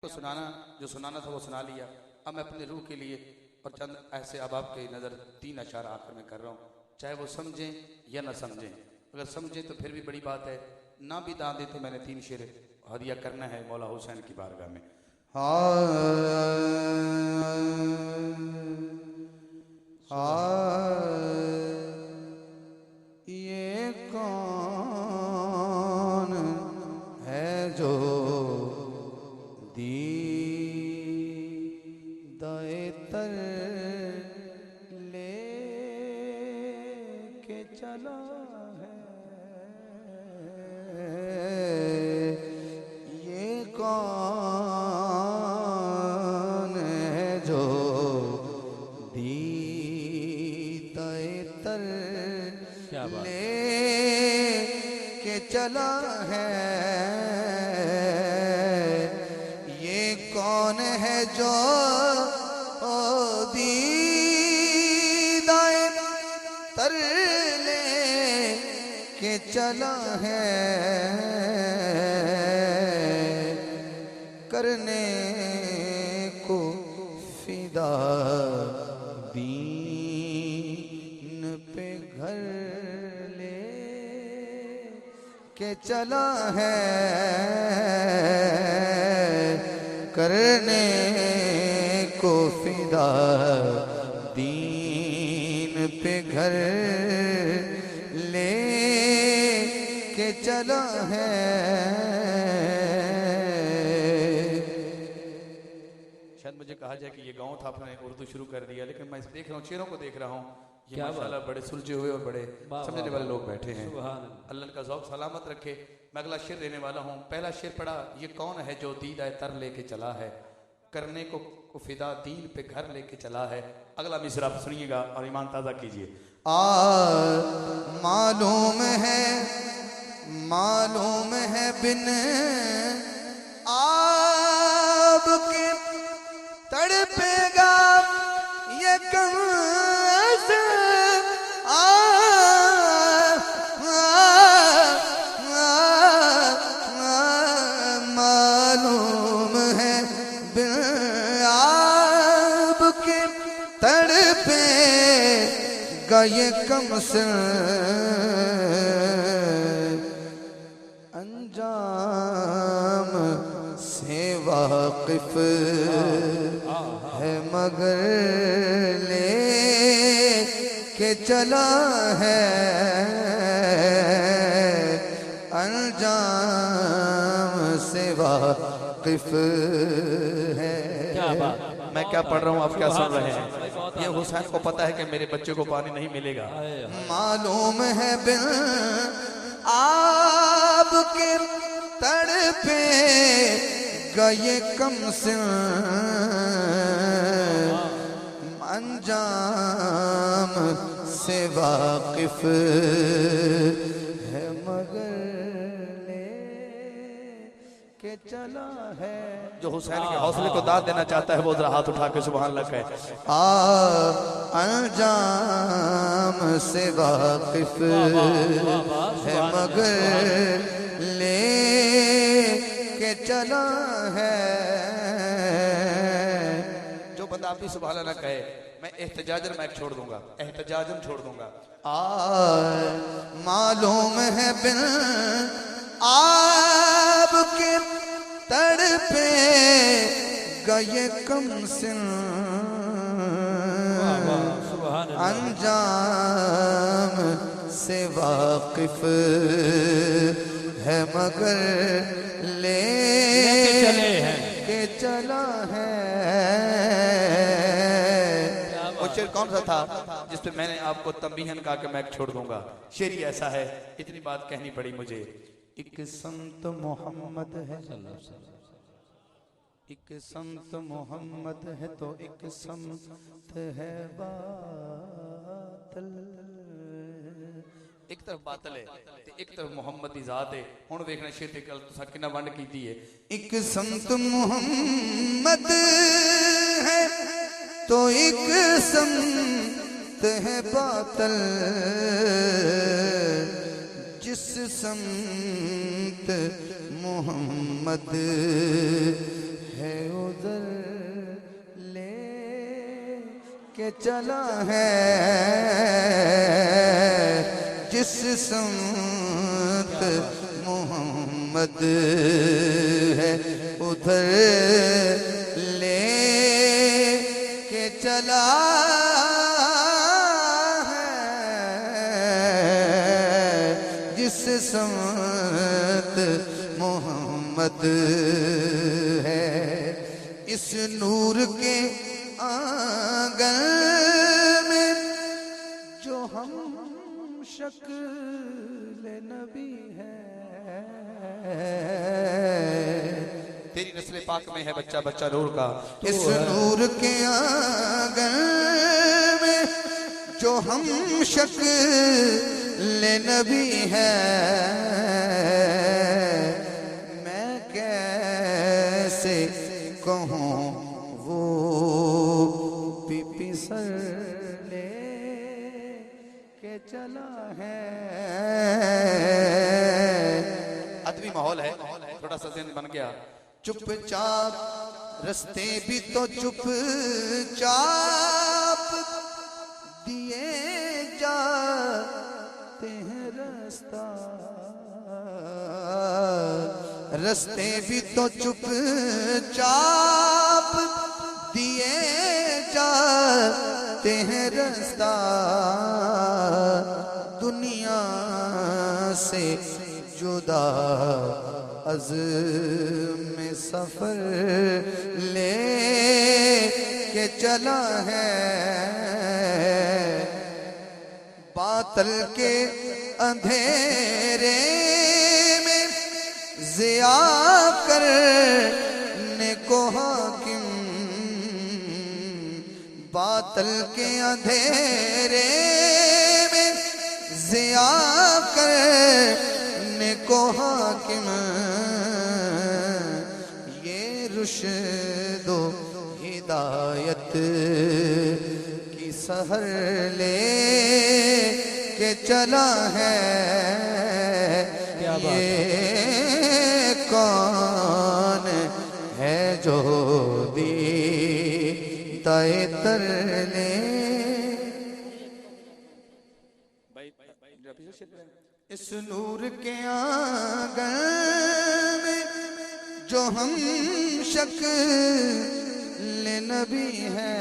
तो सुनाना जो सुनाना था वो सुना लिया। अब मैं अपने रूह के लिए और चंद ऐसे अब आपके नज़र 3 अशार आखिर में कर रहा हूँ, चाहे वो समझें या ना समझें। अगर समझें तो फिर भी बड़ी बात है, ना भी दान दे तो मैंने 3 शेर हदिया करना है मौला हुसैन की बारगाह में। ये कौन है जो दीदाए तर ले के चला है, ये कौन है जो दीदाए तर ले के चला है, ये कौन है जो दीदाए तर ले के चला है, करने को फिदा दीन पे घर ले के चला है, करने को फिदा दीन पे घर ले के चला है। शायद मुझे कहा जाए कि ये गांव था, आपने उर्दू शुरू कर दिया, लेकिन मैं देख रहा हूँ, शेरों को देख रहा हूँ, ये माशाल्लाह बड़े सुलझे हुए और बड़े समझने वाले लोग बैठे हैं। अल्लाह का ज़ौक़ सलामत रखे। मैं अगला शेर देने वाला हूँ। पहला शेर पढ़ा, ये कौन है जो दीदाए तर लेके चला है, करने को फिदा दीन पे घर लेके चला है। अगला मिसरा आप सुनिएगा और ईमान ताज़ा कीजिए। मालूम है बिन आपके तड़पेगा ये कंस, मालूम है बिन आपके तड़पेगा ये कंस, अंजाम से वाकिफ है मगर ले के चला है, अंजाम से वाकिफ है। मैं क्या पढ़ रहा हूँ, आप क्या सुन रहे हैं? ये हुसैन को पता है कि मेरे बच्चे को पानी नहीं मिलेगा। मालूम है बिन आपके तड़पे गए कमस, अंजाम से वाकिफ है मगर ले के चला है। जो हुसैन के हौसले को दाद देना चाहता है वो जरा हाथ उठा के सुभान अल्लाह कहे। अंजाम से वाकिफ है मगर ले के चला है। जो बंदा आप भी सुभान अल्लाह कहे, मैं एहतजाजन मैक छोड़ दूंगा, एहतजाजन छोड़ दूंगा। मालूम है बिन आपके तड़पे गए कमसिन, अंजाम से वाकिफ है मगर ले के चला है। वो शेर कौन सा था जिसपे मैंने आपको तंबीहन कहा कि मैं छोड़ दूंगा? शेर ही ऐसा है, इतनी बात कहनी पड़ी मुझे। एक संत मोहम्मद है, एक संत मोहम्मद है तो एक संत है बातल। एक तरफ बातल है ते एक तरफ मोहम्मद दी जात है। हुण देखना शेर ते गल तुसां किन्ना वंड कीती है। एक संत मोहम्मद है तो एक संत है बातल, जिस संत मोहम्मद है के चला है, जिस समत मोहम्मद है उधर ले के चला है, जिस समत मोहम्मद है। इस नूर के आंगन में जो हम शक्ल नबी है, तेरी नस्ल पाक में है बच्चा बच्चा नूर का। इस नूर के आंगन में जो हम शक्ल नबी है, मैं कैसे कहूँ वो पीपी सर ले के चला है। अदबी माहौल है, थोड़ा सा ज़हन बन गया। चुपचाप रस्ते भी तो चुपचाप दिए जाते हैं रास्ता, रस्ते भी तो चुपचाप दिए जाते हैं रास्ता। दुनिया से जुदा अज़्म सफर ले के चला है, बातल के अंधेरे में ज़िया करने को हाकिम, बातल के अंधेरे में ज़िया करने को हाकिम, ये रुशदो हिदायत की सहर ले के चला है। ये कौन है जो दीदाए तर ले। इस नूर के आंगन में जो हम शक्ल नबी है,